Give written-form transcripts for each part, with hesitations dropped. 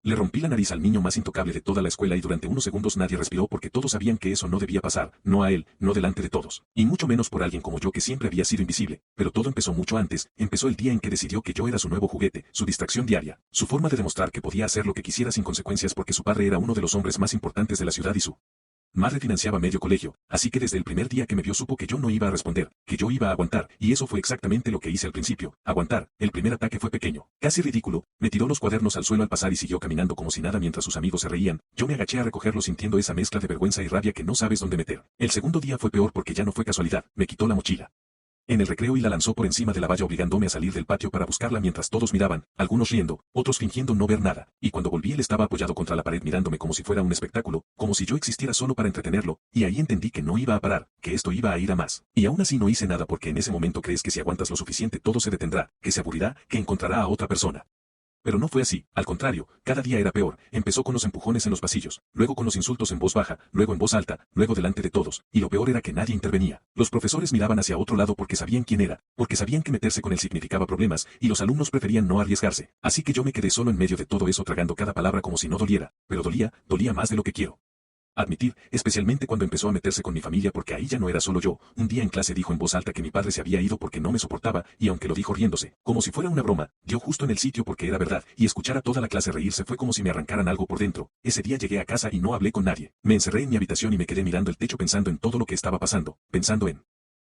Le rompí la nariz al niño más intocable de toda la escuela y durante unos segundos nadie respiró porque todos sabían que eso no debía pasar, no a él, no delante de todos, y mucho menos por alguien como yo que siempre había sido invisible, pero todo empezó mucho antes, empezó el día en que decidió que yo era su nuevo juguete, su distracción diaria, su forma de demostrar que podía hacer lo que quisiera sin consecuencias porque su padre era uno de los hombres más importantes de la ciudad y su madre financiaba medio colegio, así que desde el primer día que me vio supo que yo no iba a responder, que yo iba a aguantar, y eso fue exactamente lo que hice al principio, aguantar. El primer ataque fue pequeño, casi ridículo, me tiró los cuadernos al suelo al pasar y siguió caminando como si nada mientras sus amigos se reían, yo me agaché a recogerlo sintiendo esa mezcla de vergüenza y rabia que no sabes dónde meter. El segundo día fue peor porque ya no fue casualidad, me quitó la mochila en el recreo y la lanzó por encima de la valla obligándome a salir del patio para buscarla mientras todos miraban, algunos riendo, otros fingiendo no ver nada, y cuando volví él estaba apoyado contra la pared mirándome como si fuera un espectáculo, como si yo existiera solo para entretenerlo, y ahí entendí que no iba a parar, que esto iba a ir a más. Y aún así no hice nada porque en ese momento crees que si aguantas lo suficiente todo se detendrá, que se aburrirá, que encontrará a otra persona. Pero no fue así, al contrario, cada día era peor, empezó con los empujones en los pasillos, luego con los insultos en voz baja, luego en voz alta, luego delante de todos, y lo peor era que nadie intervenía. Los profesores miraban hacia otro lado porque sabían quién era, porque sabían que meterse con él significaba problemas, y los alumnos preferían no arriesgarse. Así que yo me quedé solo en medio de todo eso tragando cada palabra como si no doliera, pero dolía más de lo que quiero admitir, especialmente cuando empezó a meterse con mi familia porque ahí ya no era solo yo. Un día en clase dijo en voz alta que mi padre se había ido porque no me soportaba, y aunque lo dijo riéndose, como si fuera una broma, dio justo en el sitio porque era verdad, y escuchar a toda la clase reírse fue como si me arrancaran algo por dentro. Ese día llegué a casa y no hablé con nadie. Me encerré en mi habitación y me quedé mirando el techo pensando en todo lo que estaba pasando, pensando en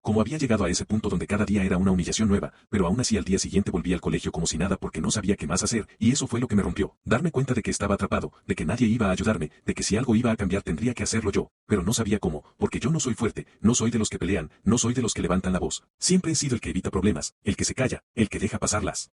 como había llegado a ese punto donde cada día era una humillación nueva, pero aún así al día siguiente volví al colegio como si nada porque no sabía qué más hacer, y eso fue lo que me rompió, darme cuenta de que estaba atrapado, de que nadie iba a ayudarme, de que si algo iba a cambiar tendría que hacerlo yo, pero no sabía cómo, porque yo no soy fuerte, no soy de los que pelean, no soy de los que levantan la voz, siempre he sido el que evita problemas, el que se calla, el que deja pasarlas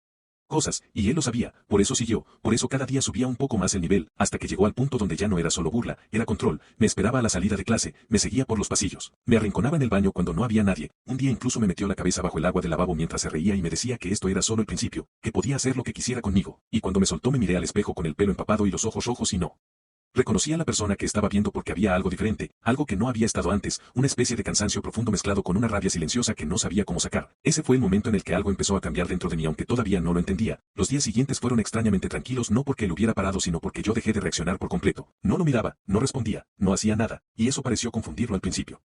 cosas, y él lo sabía, por eso siguió, por eso cada día subía un poco más el nivel, hasta que llegó al punto donde ya no era solo burla, era control, me esperaba a la salida de clase, me seguía por los pasillos, me arrinconaba en el baño cuando no había nadie, un día incluso me metió la cabeza bajo el agua del lavabo mientras se reía y me decía que esto era solo el principio, que podía hacer lo que quisiera conmigo, y cuando me soltó me miré al espejo con el pelo empapado y los ojos rojos y no reconocí a la persona que estaba viendo porque había algo diferente, algo que no había estado antes, una especie de cansancio profundo mezclado con una rabia silenciosa que no sabía cómo sacar. Ese fue el momento en el que algo empezó a cambiar dentro de mí aunque todavía no lo entendía. Los días siguientes fueron extrañamente tranquilos no porque él hubiera parado sino porque yo dejé de reaccionar por completo. No lo miraba, no respondía, no hacía nada, y eso pareció confundirlo al principio.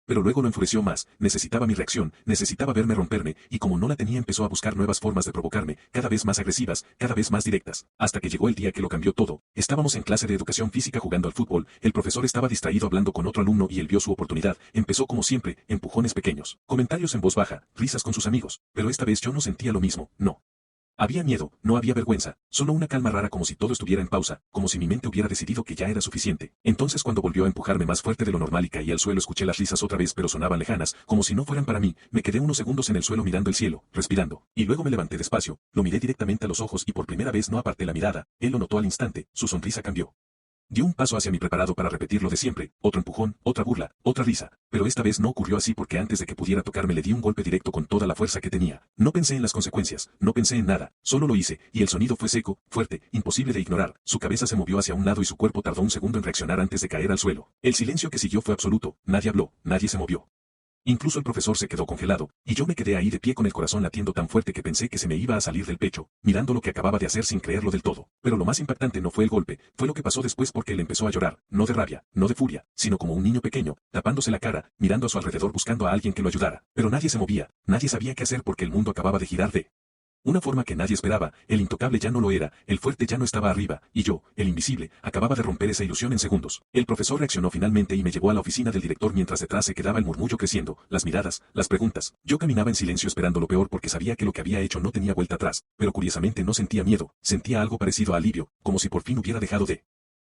Pero luego lo enfureció más, necesitaba mi reacción, necesitaba verme romperme, y como no la tenía empezó a buscar nuevas formas de provocarme, cada vez más agresivas, cada vez más directas, hasta que llegó el día que lo cambió todo. Estábamos en clase de educación física jugando al fútbol, el profesor estaba distraído hablando con otro alumno y él vio su oportunidad, empezó como siempre, empujones pequeños, comentarios en voz baja, risas con sus amigos, pero esta vez yo no sentía lo mismo, no. Había miedo, no había vergüenza, solo una calma rara como si todo estuviera en pausa, como si mi mente hubiera decidido que ya era suficiente. Entonces cuando volvió a empujarme más fuerte de lo normal y caí al suelo escuché las risas otra vez pero sonaban lejanas, como si no fueran para mí, me quedé unos segundos en el suelo mirando el cielo, respirando, y luego me levanté despacio, lo miré directamente a los ojos y por primera vez no aparté la mirada, él lo notó al instante, su sonrisa cambió. Dio un paso hacia mí preparado para repetir lo de siempre, otro empujón, otra burla, otra risa, pero esta vez no ocurrió así porque antes de que pudiera tocarme le di un golpe directo con toda la fuerza que tenía. No pensé en las consecuencias, no pensé en nada, solo lo hice, y el sonido fue seco, fuerte, imposible de ignorar, su cabeza se movió hacia un lado y su cuerpo tardó un segundo en reaccionar antes de caer al suelo. El silencio que siguió fue absoluto, nadie habló, nadie se movió. Incluso el profesor se quedó congelado, y yo me quedé ahí de pie con el corazón latiendo tan fuerte que pensé que se me iba a salir del pecho, mirando lo que acababa de hacer sin creerlo del todo. Pero lo más impactante no fue el golpe, fue lo que pasó después porque él empezó a llorar, no de rabia, no de furia, sino como un niño pequeño, tapándose la cara, mirando a su alrededor buscando a alguien que lo ayudara. Pero nadie se movía, nadie sabía qué hacer porque el mundo acababa de girar de una forma que nadie esperaba, el intocable ya no lo era, el fuerte ya no estaba arriba, y yo, el invisible, acababa de romper esa ilusión en segundos. El profesor reaccionó finalmente y me llevó a la oficina del director mientras detrás se quedaba el murmullo creciendo, las miradas, las preguntas. Yo caminaba en silencio esperando lo peor porque sabía que lo que había hecho no tenía vuelta atrás, pero curiosamente no sentía miedo, sentía algo parecido a alivio, como si por fin hubiera dejado de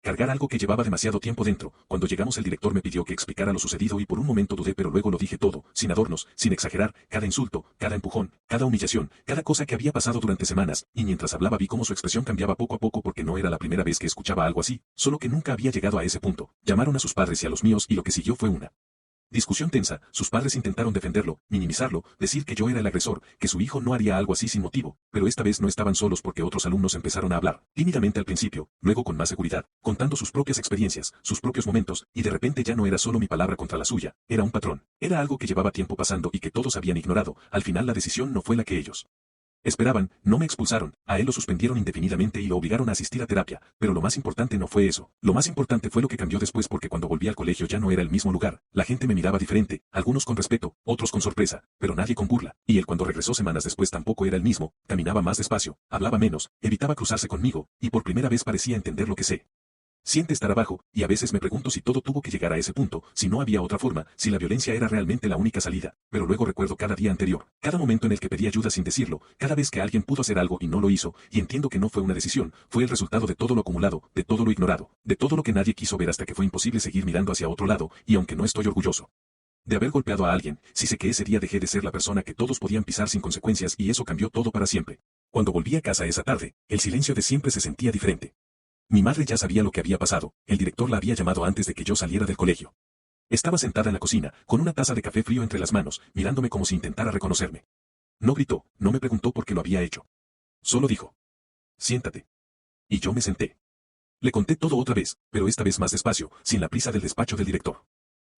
cargar algo que llevaba demasiado tiempo dentro. Cuando llegamos el director me pidió que explicara lo sucedido y por un momento dudé pero luego lo dije todo, sin adornos, sin exagerar, cada insulto, cada empujón, cada humillación, cada cosa que había pasado durante semanas, y mientras hablaba vi cómo su expresión cambiaba poco a poco porque no era la primera vez que escuchaba algo así, solo que nunca había llegado a ese punto. Llamaron a sus padres y a los míos y lo que siguió fue una discusión tensa, sus padres intentaron defenderlo, minimizarlo, decir que yo era el agresor, que su hijo no haría algo así sin motivo, pero esta vez no estaban solos porque otros alumnos empezaron a hablar, tímidamente al principio, luego con más seguridad, contando sus propias experiencias, sus propios momentos, y de repente ya no era solo mi palabra contra la suya, era un patrón, era algo que llevaba tiempo pasando y que todos habían ignorado, al final la decisión no fue la que ellos Esperaban, no me expulsaron, a él lo suspendieron indefinidamente y lo obligaron a asistir a terapia, pero lo más importante no fue eso. Lo más importante fue lo que cambió después porque cuando volví al colegio ya no era el mismo lugar, la gente me miraba diferente, algunos con respeto, otros con sorpresa, pero nadie con burla, y él cuando regresó semanas después tampoco era el mismo, caminaba más despacio, hablaba menos, evitaba cruzarse conmigo, y por primera vez parecía entender lo que sé. Siente estar abajo, y a veces me pregunto si todo tuvo que llegar a ese punto, si no había otra forma, si la violencia era realmente la única salida, pero luego recuerdo cada día anterior, cada momento en el que pedí ayuda sin decirlo, cada vez que alguien pudo hacer algo y no lo hizo, y entiendo que no fue una decisión, fue el resultado de todo lo acumulado, de todo lo ignorado, de todo lo que nadie quiso ver hasta que fue imposible seguir mirando hacia otro lado, y aunque no estoy orgulloso de haber golpeado a alguien, sí sé que ese día dejé de ser la persona que todos podían pisar sin consecuencias y eso cambió todo para siempre. Cuando volví a casa esa tarde, el silencio de siempre se sentía diferente. Mi madre ya sabía lo que había pasado, el director la había llamado antes de que yo saliera del colegio. Estaba sentada en la cocina, con una taza de café frío entre las manos, mirándome como si intentara reconocerme. No gritó, no me preguntó por qué lo había hecho. Solo dijo: siéntate. Y yo me senté. Le conté todo otra vez, pero esta vez más despacio, sin la prisa del despacho del director.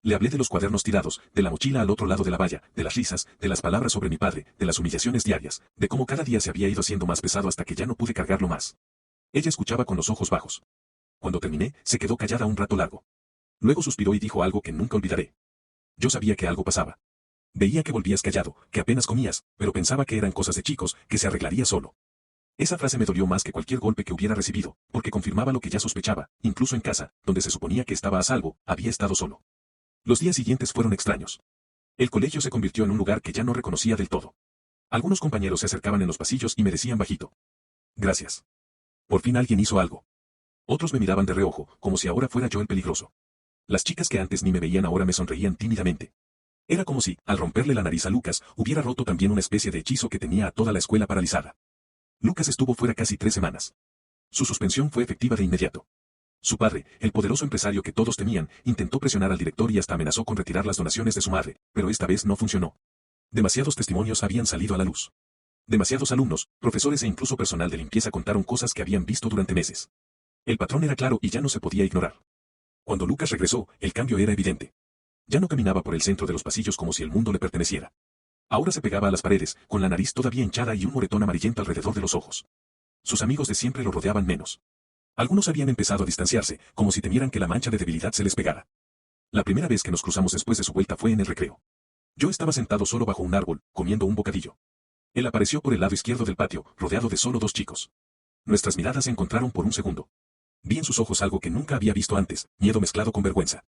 Le hablé de los cuadernos tirados, de la mochila al otro lado de la valla, de las risas, de las palabras sobre mi padre, de las humillaciones diarias, de cómo cada día se había ido haciendo más pesado hasta que ya no pude cargarlo más. Ella escuchaba con los ojos bajos. Cuando terminé, se quedó callada un rato largo. Luego suspiró y dijo algo que nunca olvidaré. Yo sabía que algo pasaba. Veía que volvías callado, que apenas comías, pero pensaba que eran cosas de chicos, que se arreglaría solo. Esa frase me dolió más que cualquier golpe que hubiera recibido, porque confirmaba lo que ya sospechaba, incluso en casa, donde se suponía que estaba a salvo, había estado solo. Los días siguientes fueron extraños. El colegio se convirtió en un lugar que ya no reconocía del todo. Algunos compañeros se acercaban en los pasillos y me decían bajito: gracias. Por fin alguien hizo algo. Otros me miraban de reojo, como si ahora fuera yo el peligroso. Las chicas que antes ni me veían ahora me sonreían tímidamente. Era como si, al romperle la nariz a Lucas, hubiera roto también una especie de hechizo que tenía a toda la escuela paralizada. Lucas estuvo fuera casi 3 semanas. Su suspensión fue efectiva de inmediato. Su padre, el poderoso empresario que todos temían, intentó presionar al director y hasta amenazó con retirar las donaciones de su madre, pero esta vez no funcionó. Demasiados testimonios habían salido a la luz. Demasiados alumnos, profesores e incluso personal de limpieza contaron cosas que habían visto durante meses. El patrón era claro y ya no se podía ignorar. Cuando Lucas regresó, el cambio era evidente. Ya no caminaba por el centro de los pasillos como si el mundo le perteneciera. Ahora se pegaba a las paredes, con la nariz todavía hinchada y un moretón amarillento alrededor de los ojos. Sus amigos de siempre lo rodeaban menos. Algunos habían empezado a distanciarse, como si temieran que la mancha de debilidad se les pegara. La primera vez que nos cruzamos después de su vuelta fue en el recreo. Yo estaba sentado solo bajo un árbol, comiendo un bocadillo. Él apareció por el lado izquierdo del patio, rodeado de solo 2 chicos. Nuestras miradas se encontraron por un segundo. Vi en sus ojos algo que nunca había visto antes, miedo mezclado con vergüenza.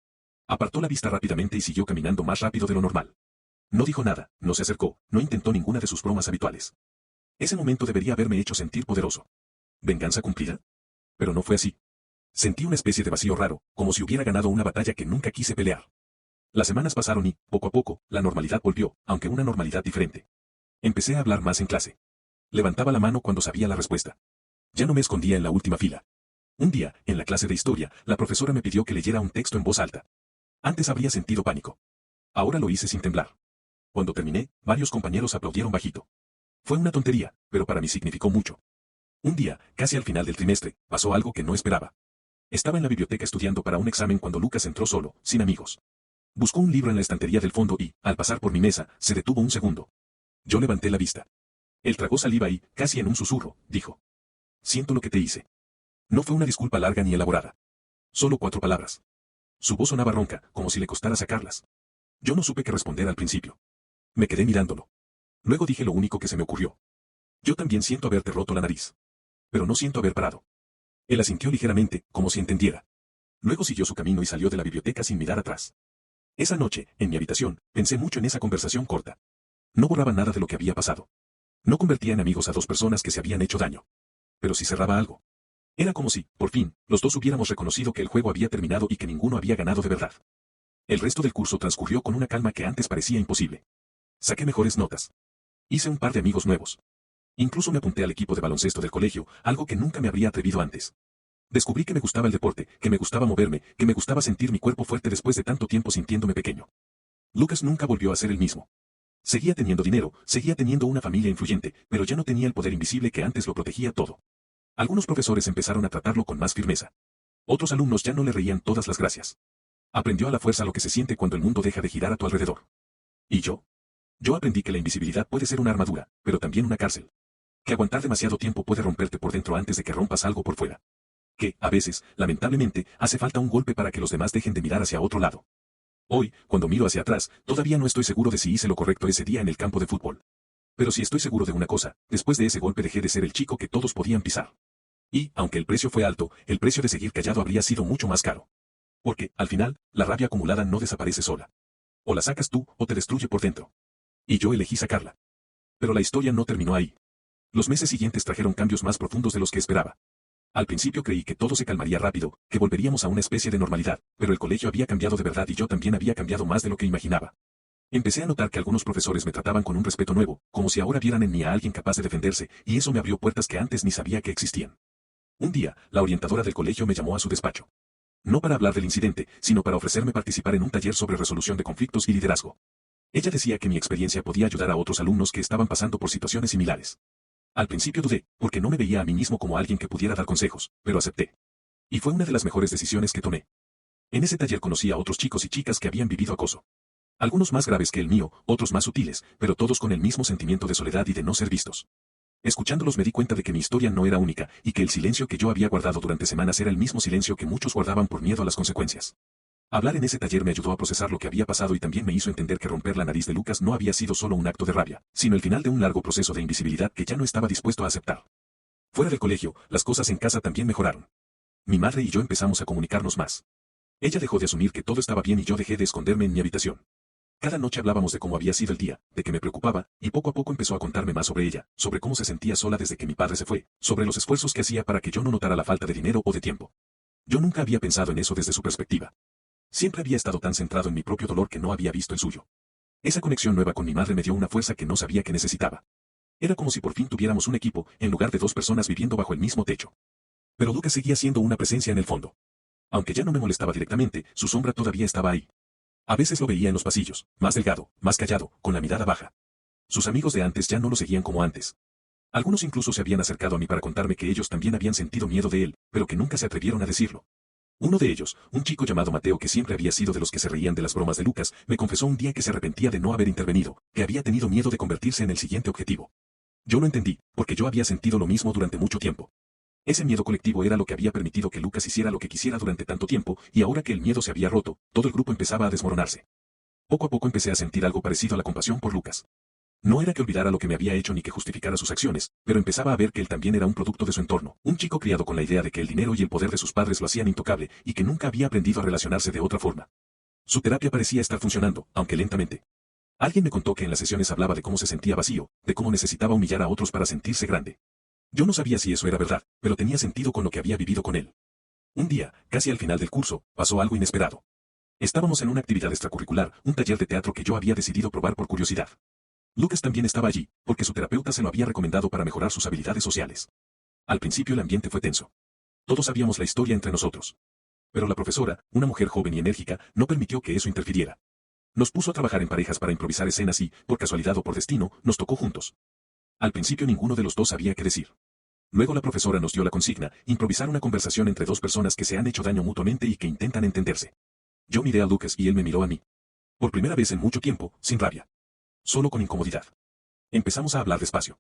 Apartó la vista rápidamente y siguió caminando más rápido de lo normal. No dijo nada, no se acercó, no intentó ninguna de sus bromas habituales. Ese momento debería haberme hecho sentir poderoso. ¿Venganza cumplida? Pero no fue así. Sentí una especie de vacío raro, como si hubiera ganado una batalla que nunca quise pelear. Las semanas pasaron y, poco a poco, la normalidad volvió, aunque una normalidad diferente. Empecé a hablar más en clase. Levantaba la mano cuando sabía la respuesta. Ya no me escondía en la última fila. Un día, en la clase de historia, la profesora me pidió que leyera un texto en voz alta. Antes habría sentido pánico. Ahora lo hice sin temblar. Cuando terminé, varios compañeros aplaudieron bajito. Fue una tontería, pero para mí significó mucho. Un día, casi al final del trimestre, pasó algo que no esperaba. Estaba en la biblioteca estudiando para un examen cuando Lucas entró solo, sin amigos. Buscó un libro en la estantería del fondo y, al pasar por mi mesa, se detuvo un segundo. Yo levanté la vista. Él tragó saliva y, casi en un susurro, dijo: siento lo que te hice. No fue una disculpa larga ni elaborada. Solo 4 palabras. Su voz sonaba ronca, como si le costara sacarlas. Yo no supe qué responder al principio. Me quedé mirándolo. Luego dije lo único que se me ocurrió. Yo también siento haberte roto la nariz. Pero no siento haber parado. Él asintió ligeramente, como si entendiera. Luego siguió su camino y salió de la biblioteca sin mirar atrás. Esa noche, en mi habitación, pensé mucho en esa conversación corta. No borraba nada de lo que había pasado. No convertía en amigos a 2 personas que se habían hecho daño. Pero si cerraba algo. Era como si, por fin, los dos hubiéramos reconocido que el juego había terminado y que ninguno había ganado de verdad. El resto del curso transcurrió con una calma que antes parecía imposible. Saqué mejores notas. Hice un par de amigos nuevos. Incluso me apunté al equipo de baloncesto del colegio, algo que nunca me habría atrevido antes. Descubrí que me gustaba el deporte, que me gustaba moverme, que me gustaba sentir mi cuerpo fuerte después de tanto tiempo sintiéndome pequeño. Lucas nunca volvió a ser el mismo. Seguía teniendo dinero, seguía teniendo una familia influyente, pero ya no tenía el poder invisible que antes lo protegía todo. Algunos profesores empezaron a tratarlo con más firmeza. Otros alumnos ya no le reían todas las gracias. Aprendió a la fuerza lo que se siente cuando el mundo deja de girar a tu alrededor. ¿Y yo? Yo aprendí que la invisibilidad puede ser una armadura, pero también una cárcel. que aguantar demasiado tiempo puede romperte por dentro antes de que rompas algo por fuera. Que, a veces, lamentablemente, hace falta un golpe para que los demás dejen de mirar hacia otro lado. Hoy, cuando miro hacia atrás, todavía no estoy seguro de si hice lo correcto ese día en el campo de fútbol. Pero sí estoy seguro de una cosa, después de ese golpe dejé de ser el chico que todos podían pisar. Y, aunque el precio fue alto, el precio de seguir callado habría sido mucho más caro. Porque, al final, la rabia acumulada no desaparece sola. O la sacas tú, o te destruye por dentro. Y yo elegí sacarla. Pero la historia no terminó ahí. Los meses siguientes trajeron cambios más profundos de los que esperaba. Al principio creí que todo se calmaría rápido, que volveríamos a una especie de normalidad, pero el colegio había cambiado de verdad y yo también había cambiado más de lo que imaginaba. Empecé a notar que algunos profesores me trataban con un respeto nuevo, como si ahora vieran en mí a alguien capaz de defenderse, y eso me abrió puertas que antes ni sabía que existían. Un día, la orientadora del colegio me llamó a su despacho. No para hablar del incidente, sino para ofrecerme participar en un taller sobre resolución de conflictos y liderazgo. Ella decía que mi experiencia podía ayudar a otros alumnos que estaban pasando por situaciones similares. Al principio dudé, porque no me veía a mí mismo como alguien que pudiera dar consejos, pero acepté. Y fue una de las mejores decisiones que tomé. En ese taller conocí a otros chicos y chicas que habían vivido acoso. Algunos más graves que el mío, otros más sutiles, pero todos con el mismo sentimiento de soledad y de no ser vistos. Escuchándolos me di cuenta de que mi historia no era única, y que el silencio que yo había guardado durante semanas era el mismo silencio que muchos guardaban por miedo a las consecuencias. Hablar en ese taller me ayudó a procesar lo que había pasado y también me hizo entender que romper la nariz de Lucas no había sido solo un acto de rabia, sino el final de un largo proceso de invisibilidad que ya no estaba dispuesto a aceptar. Fuera del colegio, las cosas en casa también mejoraron. Mi madre y yo empezamos a comunicarnos más. Ella dejó de asumir que todo estaba bien y yo dejé de esconderme en mi habitación. Cada noche hablábamos de cómo había sido el día, de que me preocupaba, y poco a poco empezó a contarme más sobre ella, sobre cómo se sentía sola desde que mi padre se fue, sobre los esfuerzos que hacía para que yo no notara la falta de dinero o de tiempo. Yo nunca había pensado en eso desde su perspectiva. Siempre había estado tan centrado en mi propio dolor que no había visto el suyo. Esa conexión nueva con mi madre me dio una fuerza que no sabía que necesitaba. Era como si por fin tuviéramos un equipo, en lugar de dos personas viviendo bajo el mismo techo. Pero Lucas seguía siendo una presencia en el fondo. Aunque ya no me molestaba directamente, su sombra todavía estaba ahí. A veces lo veía en los pasillos, más delgado, más callado, con la mirada baja. Sus amigos de antes ya no lo seguían como antes. Algunos incluso se habían acercado a mí para contarme que ellos también habían sentido miedo de él, pero que nunca se atrevieron a decirlo. Uno de ellos, un chico llamado Mateo que siempre había sido de los que se reían de las bromas de Lucas, me confesó un día que se arrepentía de no haber intervenido, que había tenido miedo de convertirse en el siguiente objetivo. Yo lo entendí, porque yo había sentido lo mismo durante mucho tiempo. Ese miedo colectivo era lo que había permitido que Lucas hiciera lo que quisiera durante tanto tiempo, y ahora que el miedo se había roto, todo el grupo empezaba a desmoronarse. Poco a poco empecé a sentir algo parecido a la compasión por Lucas. No era que olvidara lo que me había hecho ni que justificara sus acciones, pero empezaba a ver que él también era un producto de su entorno, un chico criado con la idea de que el dinero y el poder de sus padres lo hacían intocable, y que nunca había aprendido a relacionarse de otra forma. Su terapia parecía estar funcionando, aunque lentamente. Alguien me contó que en las sesiones hablaba de cómo se sentía vacío, de cómo necesitaba humillar a otros para sentirse grande. Yo no sabía si eso era verdad, pero tenía sentido con lo que había vivido con él. Un día, casi al final del curso, pasó algo inesperado. Estábamos en una actividad extracurricular, un taller de teatro que yo había decidido probar por curiosidad. Lucas también estaba allí, porque su terapeuta se lo había recomendado para mejorar sus habilidades sociales. Al principio el ambiente fue tenso. Todos sabíamos la historia entre nosotros. Pero la profesora, una mujer joven y enérgica, no permitió que eso interfiriera. Nos puso a trabajar en parejas para improvisar escenas y, por casualidad o por destino, nos tocó juntos. Al principio ninguno de los dos sabía qué decir. Luego la profesora nos dio la consigna, improvisar una conversación entre dos personas que se han hecho daño mutuamente y que intentan entenderse. Yo miré a Lucas y él me miró a mí. Por primera vez en mucho tiempo, sin rabia. Solo con incomodidad. Empezamos a hablar despacio.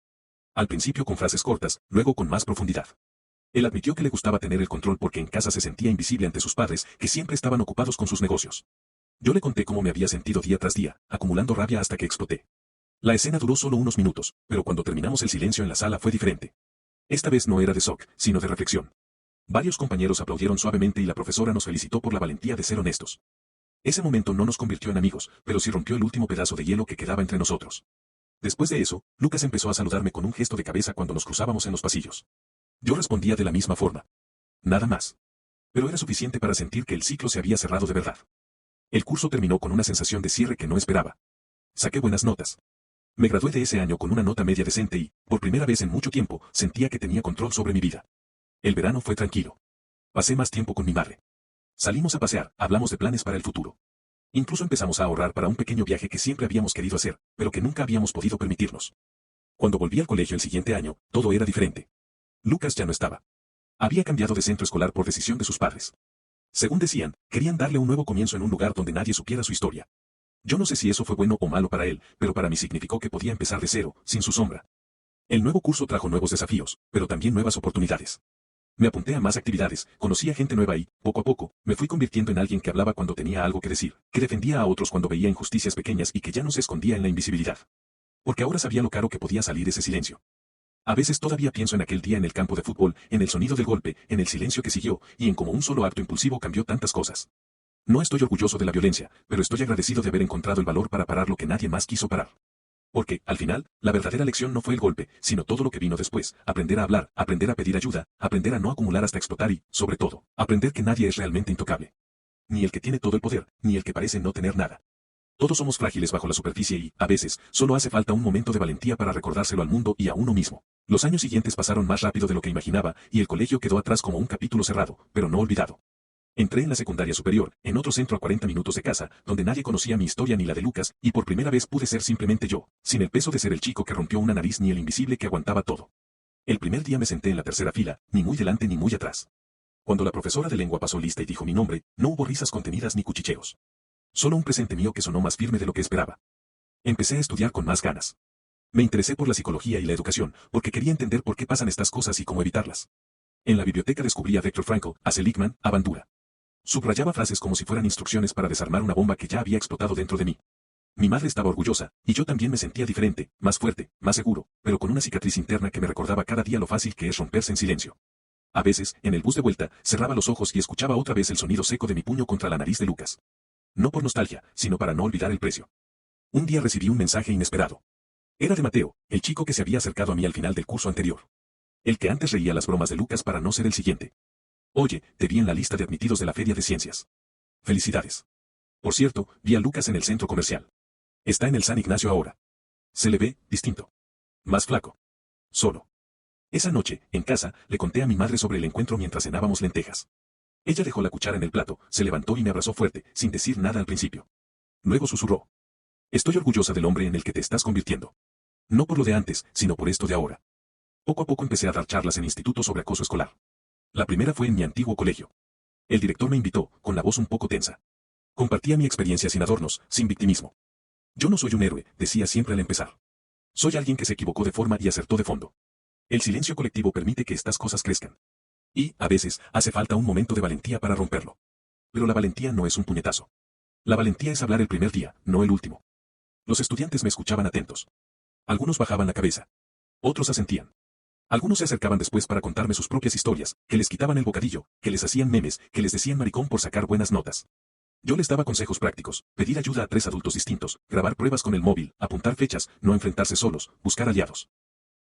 Al principio con frases cortas, luego con más profundidad. Él admitió que le gustaba tener el control porque en casa se sentía invisible ante sus padres, que siempre estaban ocupados con sus negocios. Yo le conté cómo me había sentido día tras día, acumulando rabia hasta que exploté. La escena duró solo unos minutos, pero cuando terminamos el silencio en la sala fue diferente. Esta vez no era de shock, sino de reflexión. Varios compañeros aplaudieron suavemente y la profesora nos felicitó por la valentía de ser honestos. Ese momento no nos convirtió en amigos, pero sí rompió el último pedazo de hielo que quedaba entre nosotros. Después de eso, Lucas empezó a saludarme con un gesto de cabeza cuando nos cruzábamos en los pasillos. Yo respondía de la misma forma. Nada más. Pero era suficiente para sentir que el ciclo se había cerrado de verdad. El curso terminó con una sensación de cierre que no esperaba. Saqué buenas notas. Me gradué de ese año con una nota media decente y, por primera vez en mucho tiempo, sentía que tenía control sobre mi vida. El verano fue tranquilo. Pasé más tiempo con mi madre. Salimos a pasear, hablamos de planes para el futuro. Incluso empezamos a ahorrar para un pequeño viaje que siempre habíamos querido hacer, pero que nunca habíamos podido permitirnos. Cuando volví al colegio el siguiente año, todo era diferente. Lucas ya no estaba. Había cambiado de centro escolar por decisión de sus padres. Según decían, querían darle un nuevo comienzo en un lugar donde nadie supiera su historia. Yo no sé si eso fue bueno o malo para él, pero para mí significó que podía empezar de cero, sin su sombra. El nuevo curso trajo nuevos desafíos, pero también nuevas oportunidades. Me apunté a más actividades, conocí a gente nueva y, poco a poco, me fui convirtiendo en alguien que hablaba cuando tenía algo que decir, que defendía a otros cuando veía injusticias pequeñas y que ya no se escondía en la invisibilidad. Porque ahora sabía lo caro que podía salir ese silencio. A veces todavía pienso en aquel día en el campo de fútbol, en el sonido del golpe, en el silencio que siguió, y en cómo un solo acto impulsivo cambió tantas cosas. No estoy orgulloso de la violencia, pero estoy agradecido de haber encontrado el valor para parar lo que nadie más quiso parar. Porque, al final, la verdadera lección no fue el golpe, sino todo lo que vino después, aprender a hablar, aprender a pedir ayuda, aprender a no acumular hasta explotar y, sobre todo, aprender que nadie es realmente intocable. Ni el que tiene todo el poder, ni el que parece no tener nada. Todos somos frágiles bajo la superficie y, a veces, solo hace falta un momento de valentía para recordárselo al mundo y a uno mismo. Los años siguientes pasaron más rápido de lo que imaginaba, y el colegio quedó atrás como un capítulo cerrado, pero no olvidado. Entré en la secundaria superior, en otro centro a 40 minutos de casa, donde nadie conocía mi historia ni la de Lucas, y por primera vez pude ser simplemente yo, sin el peso de ser el chico que rompió una nariz ni el invisible que aguantaba todo. El primer día me senté en la tercera fila, ni muy delante ni muy atrás. Cuando la profesora de lengua pasó lista y dijo mi nombre, no hubo risas contenidas ni cuchicheos. Solo un presente mío que sonó más firme de lo que esperaba. Empecé a estudiar con más ganas. Me interesé por la psicología y la educación, porque quería entender por qué pasan estas cosas y cómo evitarlas. En la biblioteca descubrí a Viktor Frankl, a Seligman, a Bandura. Subrayaba frases como si fueran instrucciones para desarmar una bomba que ya había explotado dentro de mí. Mi madre estaba orgullosa, y yo también me sentía diferente, más fuerte, más seguro, pero con una cicatriz interna que me recordaba cada día lo fácil que es romperse en silencio. A veces, en el bus de vuelta, cerraba los ojos y escuchaba otra vez el sonido seco de mi puño contra la nariz de Lucas. No por nostalgia, sino para no olvidar el precio. Un día recibí un mensaje inesperado. Era de Mateo, el chico que se había acercado a mí al final del curso anterior. El que antes reía las bromas de Lucas para no ser el siguiente. Oye, te vi en la lista de admitidos de la Feria de Ciencias. Felicidades. Por cierto, vi a Lucas en el centro comercial. Está en el San Ignacio ahora. Se le ve, distinto. Más flaco. Solo. Esa noche, en casa, le conté a mi madre sobre el encuentro mientras cenábamos lentejas. Ella dejó la cuchara en el plato, se levantó y me abrazó fuerte, sin decir nada al principio. Luego susurró. Estoy orgullosa del hombre en el que te estás convirtiendo. No por lo de antes, sino por esto de ahora. Poco a poco empecé a dar charlas en instituto sobre acoso escolar. La primera fue en mi antiguo colegio. El director me invitó, con la voz un poco tensa. Compartía mi experiencia sin adornos, sin victimismo. Yo no soy un héroe, decía siempre al empezar. Soy alguien que se equivocó de forma y acertó de fondo. El silencio colectivo permite que estas cosas crezcan. Y, a veces, hace falta un momento de valentía para romperlo. Pero la valentía no es un puñetazo. La valentía es hablar el primer día, no el último. Los estudiantes me escuchaban atentos. Algunos bajaban la cabeza. Otros asentían. Algunos se acercaban después para contarme sus propias historias, que les quitaban el bocadillo, que les hacían memes, que les decían maricón por sacar buenas notas. Yo les daba consejos prácticos, pedir ayuda a 3 adultos distintos, grabar pruebas con el móvil, apuntar fechas, no enfrentarse solos, buscar aliados.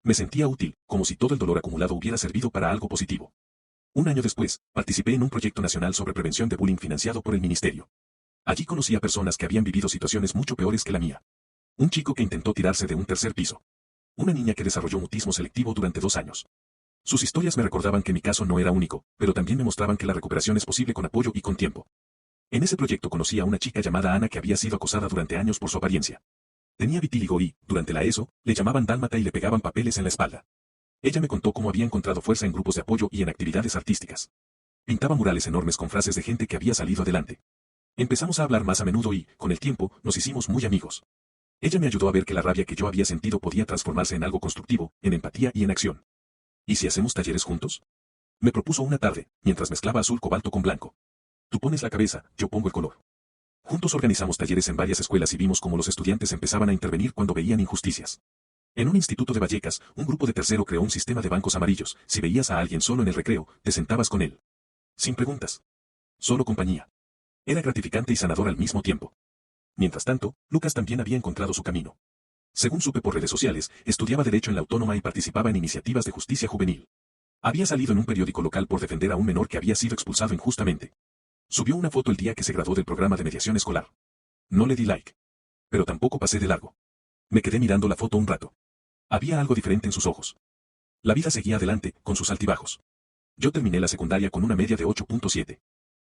Me sentía útil, como si todo el dolor acumulado hubiera servido para algo positivo. Un año después, participé en un proyecto nacional sobre prevención de bullying financiado por el ministerio. Allí conocí a personas que habían vivido situaciones mucho peores que la mía. Un chico que intentó tirarse de un tercer piso. Una niña que desarrolló mutismo selectivo durante 2 años. Sus historias me recordaban que mi caso no era único, pero también me mostraban que la recuperación es posible con apoyo y con tiempo. En ese proyecto conocí a una chica llamada Ana que había sido acosada durante años por su apariencia. Tenía vitíligo y, durante la ESO, le llamaban dálmata y le pegaban papeles en la espalda. Ella me contó cómo había encontrado fuerza en grupos de apoyo y en actividades artísticas. Pintaba murales enormes con frases de gente que había salido adelante. Empezamos a hablar más a menudo y, con el tiempo, nos hicimos muy amigos. Ella me ayudó a ver que la rabia que yo había sentido podía transformarse en algo constructivo, en empatía y en acción. ¿Y si hacemos talleres juntos? Me propuso una tarde, mientras mezclaba azul cobalto con blanco. Tú pones la cabeza, yo pongo el color. Juntos organizamos talleres en varias escuelas y vimos cómo los estudiantes empezaban a intervenir cuando veían injusticias. En un instituto de Vallecas, un grupo de tercero creó un sistema de bancos amarillos. Si veías a alguien solo en el recreo, te sentabas con él. Sin preguntas. Solo compañía. Era gratificante y sanador al mismo tiempo. Mientras tanto, Lucas también había encontrado su camino. Según supe por redes sociales, estudiaba Derecho en la Autónoma y participaba en iniciativas de justicia juvenil. Había salido en un periódico local por defender a un menor que había sido expulsado injustamente. Subió una foto el día que se graduó del programa de mediación escolar. No le di like. Pero tampoco pasé de largo. Me quedé mirando la foto un rato. Había algo diferente en sus ojos. La vida seguía adelante, con sus altibajos. Yo terminé la secundaria con una media de 8.7.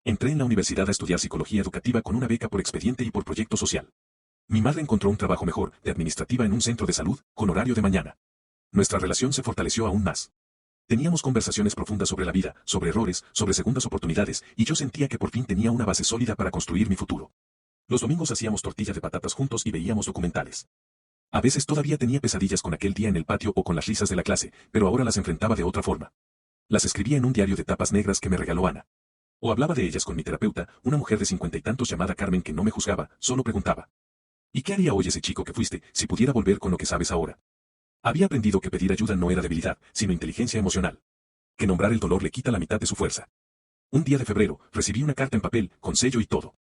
Entré en la universidad a estudiar psicología educativa con una beca por expediente y por proyecto social. Mi madre encontró un trabajo mejor, de administrativa en un centro de salud, con horario de mañana. Nuestra relación se fortaleció aún más. Teníamos conversaciones profundas sobre la vida, sobre errores, sobre segundas oportunidades, y yo sentía que por fin tenía una base sólida para construir mi futuro. Los domingos hacíamos tortilla de patatas juntos y veíamos documentales. A veces todavía tenía pesadillas con aquel día en el patio o con las risas de la clase, pero ahora las enfrentaba de otra forma. Las escribía en un diario de tapas negras que me regaló Ana. O hablaba de ellas con mi terapeuta, una mujer de 50 y tantos llamada Carmen que no me juzgaba, solo preguntaba. ¿Y qué haría hoy ese chico que fuiste, si pudiera volver con lo que sabes ahora? Había aprendido que pedir ayuda no era debilidad, sino inteligencia emocional. Que nombrar el dolor le quita la mitad de su fuerza. Un día de febrero, recibí una carta en papel, con sello y todo.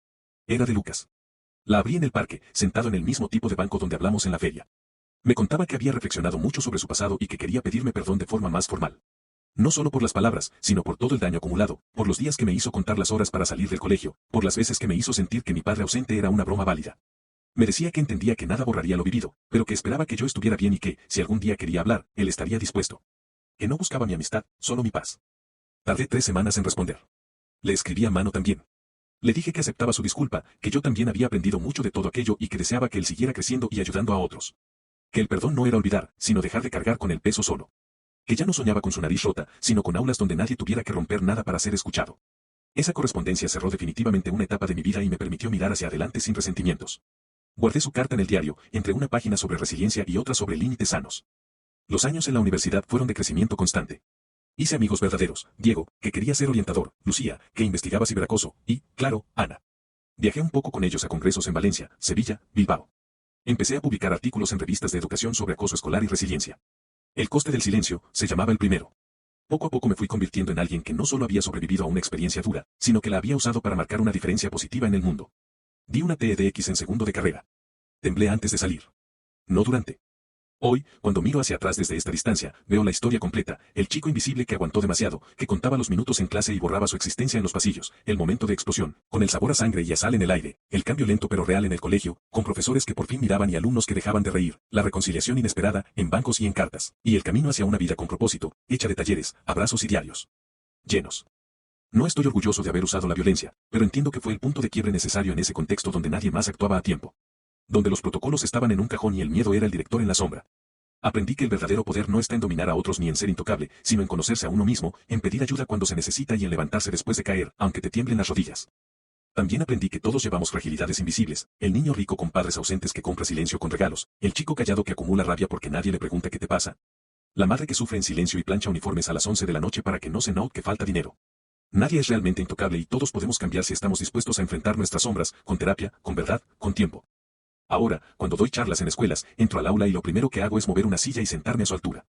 Era de Lucas. La abrí en el parque, sentado en el mismo tipo de banco donde hablamos en la feria. Me contaba que había reflexionado mucho sobre su pasado y que quería pedirme perdón de forma más formal. No solo por las palabras, sino por todo el daño acumulado, por los días que me hizo contar las horas para salir del colegio, por las veces que me hizo sentir que mi padre ausente era una broma válida. Me decía que entendía que nada borraría lo vivido, pero que esperaba que yo estuviera bien y que, si algún día quería hablar, él estaría dispuesto. Que no buscaba mi amistad, solo mi paz. Tardé 3 semanas en responder. Le escribí a mano también. Le dije que aceptaba su disculpa, que yo también había aprendido mucho de todo aquello y que deseaba que él siguiera creciendo y ayudando a otros. Que el perdón no era olvidar, sino dejar de cargar con el peso solo. Que ya no soñaba con su nariz rota, sino con aulas donde nadie tuviera que romper nada para ser escuchado. Esa correspondencia cerró definitivamente una etapa de mi vida y me permitió mirar hacia adelante sin resentimientos. Guardé su carta en el diario, entre una página sobre resiliencia y otra sobre límites sanos. Los años en la universidad fueron de crecimiento constante. Hice amigos verdaderos, Diego, que quería ser orientador, Lucía, que investigaba ciberacoso, y, claro, Ana. Viajé un poco con ellos a congresos en Valencia, Sevilla, Bilbao. Empecé a publicar artículos en revistas de educación sobre acoso escolar y resiliencia. El coste del silencio, se llamaba el primero. Poco a poco me fui convirtiendo en alguien que no solo había sobrevivido a una experiencia dura, sino que la había usado para marcar una diferencia positiva en el mundo. Di una TEDx en segundo de carrera. Temblé antes de salir. No durante. Hoy, cuando miro hacia atrás desde esta distancia, veo la historia completa, el chico invisible que aguantó demasiado, que contaba los minutos en clase y borraba su existencia en los pasillos, el momento de explosión, con el sabor a sangre y a sal en el aire, el cambio lento pero real en el colegio, con profesores que por fin miraban y alumnos que dejaban de reír, la reconciliación inesperada, en bancos y en cartas, y el camino hacia una vida con propósito, hecha de talleres, abrazos y diarios. Llenos. No estoy orgulloso de haber usado la violencia, pero entiendo que fue el punto de quiebre necesario en ese contexto donde nadie más actuaba a tiempo. Donde los protocolos estaban en un cajón y el miedo era el director en la sombra. Aprendí que el verdadero poder no está en dominar a otros ni en ser intocable, sino en conocerse a uno mismo, en pedir ayuda cuando se necesita y en levantarse después de caer, aunque te tiemblen las rodillas. También aprendí que todos llevamos fragilidades invisibles, el niño rico con padres ausentes que compra silencio con regalos, el chico callado que acumula rabia porque nadie le pregunta qué te pasa. La madre que sufre en silencio y plancha uniformes a las 11 de la noche para que no se note que falta dinero. Nadie es realmente intocable y todos podemos cambiar si estamos dispuestos a enfrentar nuestras sombras, con terapia, con verdad, con tiempo. Ahora, cuando doy charlas en escuelas, entro al aula y lo primero que hago es mover una silla y sentarme a su altura.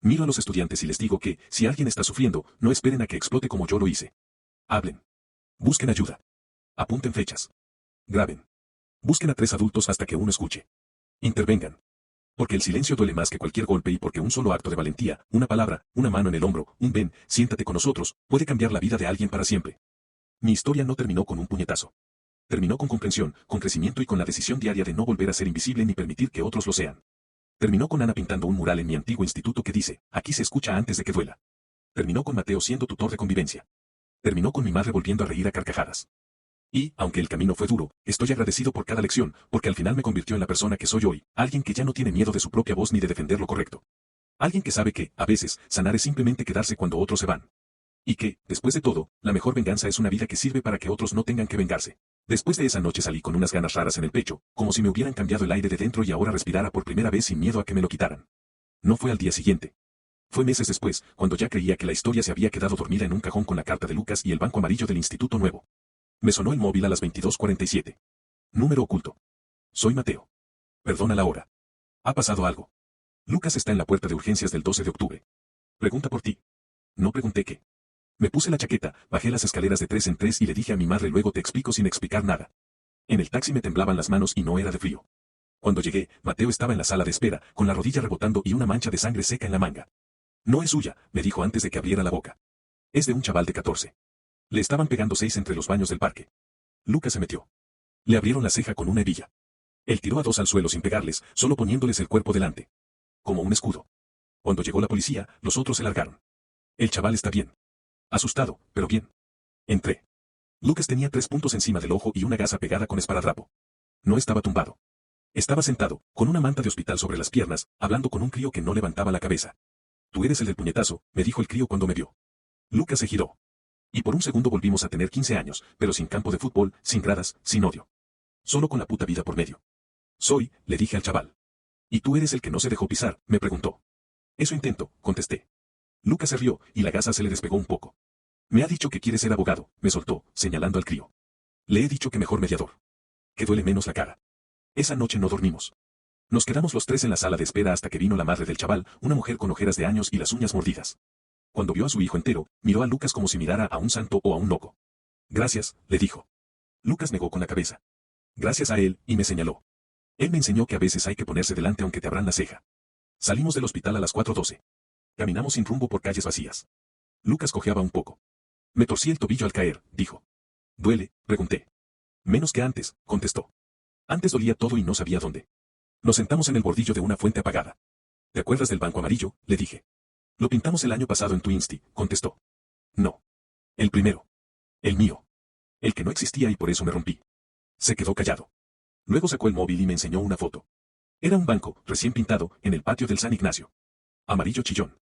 Miro a los estudiantes y les digo que, si alguien está sufriendo, no esperen a que explote como yo lo hice. Hablen. Busquen ayuda. Apunten fechas. Graben. Busquen a 3 adultos hasta que uno escuche. Intervengan. Porque el silencio duele más que cualquier golpe y porque un solo acto de valentía, una palabra, una mano en el hombro, un ven, siéntate con nosotros, puede cambiar la vida de alguien para siempre. Mi historia no terminó con un puñetazo. Terminó con comprensión, con crecimiento y con la decisión diaria de no volver a ser invisible ni permitir que otros lo sean. Terminó con Ana pintando un mural en mi antiguo instituto que dice, aquí se escucha antes de que duela. Terminó con Mateo siendo tutor de convivencia. Terminó con mi madre volviendo a reír a carcajadas. Y, aunque el camino fue duro, estoy agradecido por cada lección, porque al final me convirtió en la persona que soy hoy, alguien que ya no tiene miedo de su propia voz ni de defender lo correcto. Alguien que sabe que, a veces, sanar es simplemente quedarse cuando otros se van. Y que, después de todo, la mejor venganza es una vida que sirve para que otros no tengan que vengarse. Después de esa noche salí con unas ganas raras en el pecho, como si me hubieran cambiado el aire de dentro y ahora respirara por primera vez sin miedo a que me lo quitaran. No fue al día siguiente. Fue meses después, cuando ya creía que la historia se había quedado dormida en un cajón con la carta de Lucas y el banco amarillo del Instituto Nuevo. Me sonó el móvil a las 22:47. Número oculto. Soy Mateo. Perdona la hora. Ha pasado algo. Lucas está en la puerta de urgencias del 12 de octubre. Pregunta por ti. No pregunté qué. Me puse la chaqueta, bajé las escaleras de 3 en 3 y le dije a mi madre luego te explico sin explicar nada. En el taxi me temblaban las manos y no era de frío. Cuando llegué, Mateo estaba en la sala de espera, con la rodilla rebotando y una mancha de sangre seca en la manga. No es suya, me dijo antes de que abriera la boca. Es de un chaval de 14. Le estaban pegando 6 entre los baños del parque. Lucas se metió. Le abrieron la ceja con una hebilla. Él tiró a 2 al suelo sin pegarles, solo poniéndoles el cuerpo delante. Como un escudo. Cuando llegó la policía, los otros se largaron. El chaval está bien. Asustado, pero bien. Entré. Lucas tenía 3 puntos encima del ojo y una gasa pegada con esparadrapo. No estaba tumbado. Estaba sentado, con una manta de hospital sobre las piernas, hablando con un crío que no levantaba la cabeza. Tú eres el del puñetazo, me dijo el crío cuando me vio. Lucas se giró. Y por un segundo volvimos a tener 15 años, pero sin campo de fútbol, sin gradas, sin odio. Solo con la puta vida por medio. Soy, le dije al chaval. ¿Y tú eres el que no se dejó pisar?, me preguntó. Eso intento, contesté. Lucas se rió, y la gasa se le despegó un poco. Me ha dicho que quiere ser abogado, me soltó, señalando al crío. Le he dicho que mejor mediador. Que duele menos la cara. Esa noche no dormimos. Nos quedamos los tres en la sala de espera hasta que vino la madre del chaval, una mujer con ojeras de años y las uñas mordidas. Cuando vio a su hijo entero, miró a Lucas como si mirara a un santo o a un loco. Gracias, le dijo. Lucas negó con la cabeza. Gracias a él, y me señaló. Él me enseñó que a veces hay que ponerse delante aunque te abran la ceja. Salimos del hospital a las 4:12. Caminamos sin rumbo por calles vacías. Lucas cojeaba un poco. Me torcí el tobillo al caer, dijo. ¿Duele?, pregunté. Menos que antes, contestó. Antes dolía todo y no sabía dónde. Nos sentamos en el bordillo de una fuente apagada. ¿Te acuerdas del banco amarillo?, le dije. Lo pintamos el año pasado en tu Insti, contestó. No. El primero. El mío. El que no existía y por eso me rompí. Se quedó callado. Luego sacó el móvil y me enseñó una foto. Era un banco, recién pintado, en el patio del San Ignacio. Amarillo chillón.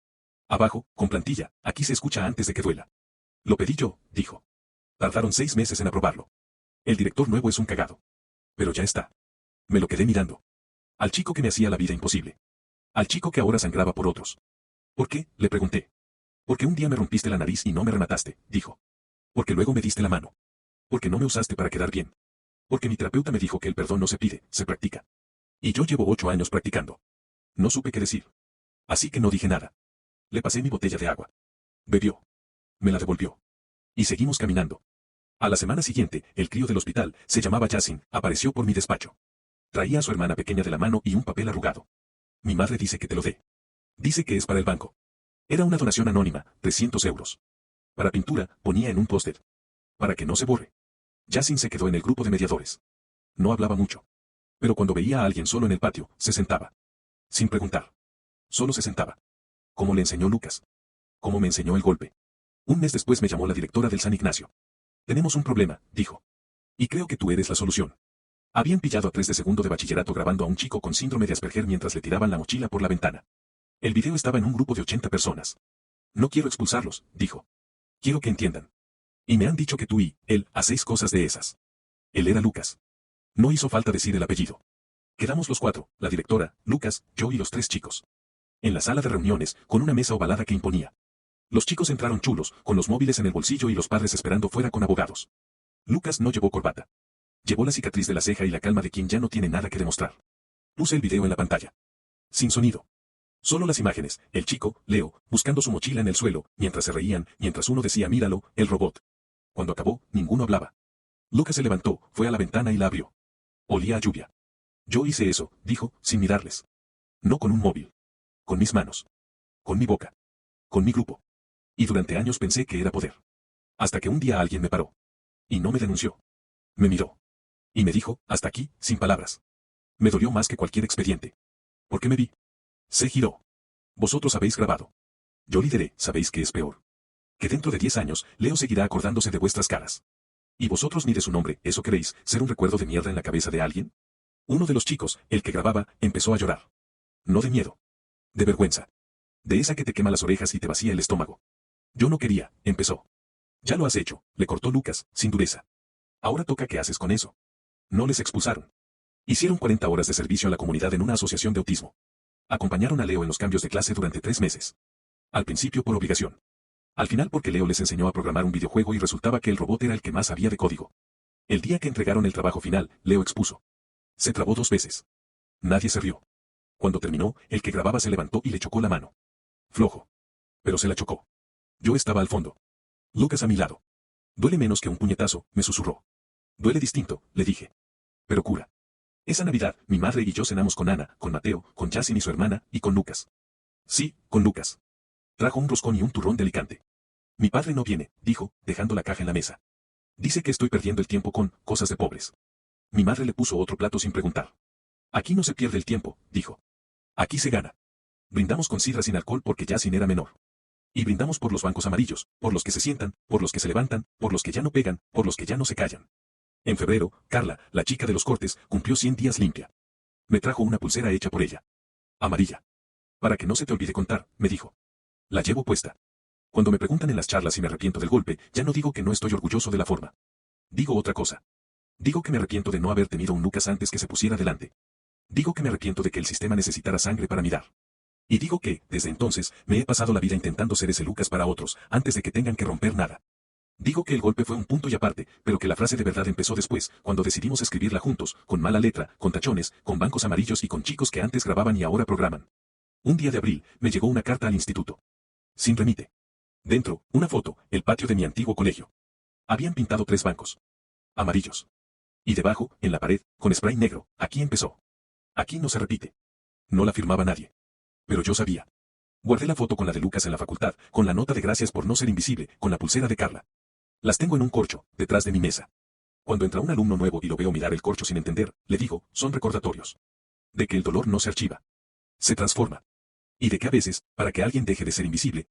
Abajo, con plantilla, aquí se escucha antes de que duela. Lo pedí yo, dijo. Tardaron 6 meses en aprobarlo. El director nuevo es un cagado. Pero ya está. Me lo quedé mirando. Al chico que me hacía la vida imposible. Al chico que ahora sangraba por otros. ¿Por qué?, le pregunté. Porque un día me rompiste la nariz y no me remataste, dijo. Porque luego me diste la mano. Porque no me usaste para quedar bien. Porque mi terapeuta me dijo que el perdón no se pide, se practica. Y yo llevo 8 años practicando. No supe qué decir. Así que no dije nada. Le pasé mi botella de agua. Bebió. Me la devolvió. Y seguimos caminando. A la semana siguiente, el crío del hospital, se llamaba Yasin, apareció por mi despacho. Traía a su hermana pequeña de la mano y un papel arrugado. Mi madre dice que te lo dé. Dice que es para el banco. Era una donación anónima, 300 euros. Para pintura, ponía en un póster. Para que no se borre. Yasin se quedó en el grupo de mediadores. No hablaba mucho. Pero cuando veía a alguien solo en el patio, se sentaba. Sin preguntar. Solo se sentaba. Como le enseñó Lucas. Como me enseñó el golpe. Un mes después me llamó la directora del San Ignacio. Tenemos un problema, dijo. Y creo que tú eres la solución. Habían pillado a 3 de segundo de bachillerato grabando a un chico con síndrome de Asperger mientras le tiraban la mochila por la ventana. El video estaba en un grupo de 80 personas. No quiero expulsarlos, dijo. Quiero que entiendan. Y me han dicho que tú y él hacéis cosas de esas. Él era Lucas. No hizo falta decir el apellido. Quedamos los 4, la directora, Lucas, yo y los 3 chicos. En la sala de reuniones, con una mesa ovalada que imponía. Los chicos entraron chulos, con los móviles en el bolsillo y los padres esperando fuera con abogados. Lucas no llevó corbata. Llevó la cicatriz de la ceja y la calma de quien ya no tiene nada que demostrar. Puse el video en la pantalla. Sin sonido. Solo las imágenes, el chico, Leo, buscando su mochila en el suelo, mientras se reían, mientras uno decía míralo, el robot. Cuando acabó, ninguno hablaba. Lucas se levantó, fue a la ventana y la abrió. Olía a lluvia. Yo hice eso, dijo, sin mirarles. No con un móvil. Con mis manos. Con mi boca. Con mi grupo. Y durante años pensé que era poder. Hasta que un día alguien me paró. Y no me denunció. Me miró. Y me dijo, hasta aquí, sin palabras. Me dolió más que cualquier expediente. Porque me vi. Se giró. Vosotros habéis grabado. Yo lideré, sabéis que es peor. Que dentro de 10 años, Leo seguirá acordándose de vuestras caras. Y vosotros ni de su nombre, ¿eso queréis, ser un recuerdo de mierda en la cabeza de alguien? Uno de los chicos, el que grababa, empezó a llorar. No de miedo. De vergüenza. De esa que te quema las orejas y te vacía el estómago. Yo no quería, empezó. Ya lo has hecho, le cortó Lucas, sin dureza. Ahora toca qué haces con eso. No les expulsaron. Hicieron 40 horas de servicio a la comunidad en una asociación de autismo. Acompañaron a Leo en los cambios de clase durante 3 meses. Al principio por obligación. Al final porque Leo les enseñó a programar un videojuego y resultaba que el robot era el que más sabía de código. El día que entregaron el trabajo final, Leo expuso. Se trabó 2 veces. Nadie se rió. Cuando terminó, el que grababa se levantó y le chocó la mano. Flojo. Pero se la chocó. Yo estaba al fondo. Lucas a mi lado. Duele menos que un puñetazo, me susurró. Duele distinto, le dije. Pero cura. Esa Navidad, mi madre y yo cenamos con Ana, con Mateo, con Yasin y su hermana, y con Lucas. Sí, con Lucas. Trajo un roscón y un turrón de Alicante. Mi padre no viene, dijo, dejando la caja en la mesa. Dice que estoy perdiendo el tiempo con cosas de pobres. Mi madre le puso otro plato sin preguntar. Aquí no se pierde el tiempo, dijo. Aquí se gana. Brindamos con sidra sin alcohol porque Yasin era menor. Y brindamos por los bancos amarillos, por los que se sientan, por los que se levantan, por los que ya no pegan, por los que ya no se callan. En febrero, Carla, la chica de los cortes, cumplió 100 días limpia. Me trajo una pulsera hecha por ella. Amarilla. Para que no se te olvide contar, me dijo. La llevo puesta. Cuando me preguntan en las charlas si me arrepiento del golpe, ya no digo que no estoy orgulloso de la forma. Digo otra cosa. Digo que me arrepiento de no haber tenido un Lucas antes que se pusiera delante. Digo que me arrepiento de que el sistema necesitara sangre para mirar. Y digo que, desde entonces, me he pasado la vida intentando ser ese Lucas para otros, antes de que tengan que romper nada. Digo que el golpe fue un punto y aparte, pero que la frase de verdad empezó después, cuando decidimos escribirla juntos, con mala letra, con tachones, con bancos amarillos y con chicos que antes grababan y ahora programan. Un día de abril, me llegó una carta al instituto. Sin remite. Dentro, una foto, el patio de mi antiguo colegio. Habían pintado 3 bancos. Amarillos. Y debajo, en la pared, con spray negro, aquí empezó. Aquí no se repite. No la firmaba nadie. Pero yo sabía. Guardé la foto con la de Lucas en la facultad, con la nota de gracias por no ser invisible, con la pulsera de Carla. Las tengo en un corcho, detrás de mi mesa. Cuando entra un alumno nuevo y lo veo mirar el corcho sin entender, le digo, son recordatorios. De que el dolor no se archiva. Se transforma. Y de que a veces, para que alguien deje de ser invisible,